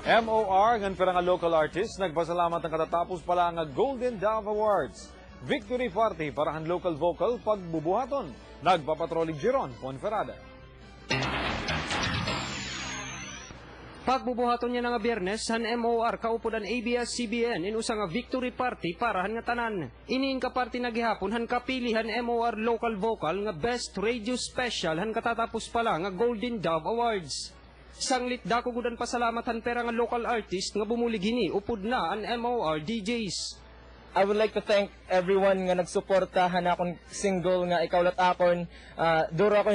MOR ngan pero nga local artist nagpasalamat ng katatapos pala nga Golden Dove Awards. Victory party para ang local vocal pagbubuhaton. Nagpapatroling Giron, Ponferrada. Pagbubuhaton niya nga Biyernes, han MOR kaupudan ABS-CBN inusa nga victory party para han nga tanan. Iniin ka party na gihapon han kapilihan MOR local vocal nga best radio special han katatapos pala nga Golden Dove Awards. Sanglit dako gudan pasalamatan pera nga local artist nga bumuligini upod na ang MOR DJs. I would like to thank everyone nga nagsuportahan akong single nga Ikaw Lat Akon. Duro ako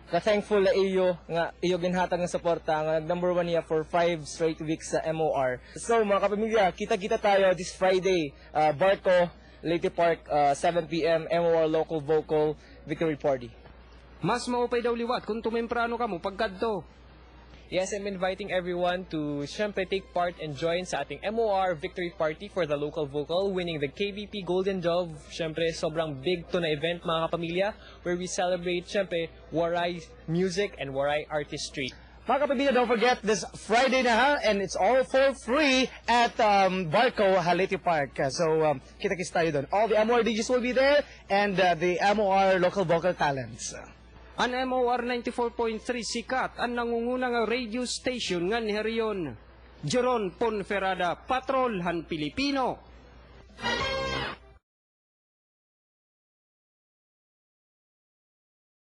ka-thankful na iyo nga iyo ginhatag nga suporta nga number 1 niya for 5 straight weeks sa MOR. So mga kapamilya, kita-kita tayo this Friday, Barco, Leyte Park, 7 p.m. MOR Local Vocal Victory Party. Mas maupay daw liwat kung tumemprano ka mo pagkadto. Yes, I'm inviting everyone to syempre take part and join sa ating MOR Victory Party for the local vocal, winning the KVP Golden Dove. Syempre, sobrang big to na event mga kapamilya, where we celebrate syempre Waray music and Waray artistry. Mga kapamilya, don't forget this Friday na ha, and it's all for free at Barco, Leyte Park. So, kita-kits tayo doon. All the MOR DJs will be there, and the MOR local vocal talents. Ang MOR 94.3 sikat ang nangunguna nga radio station nga ni Herion. Jeron Ponferrada, Patrol han Pilipino.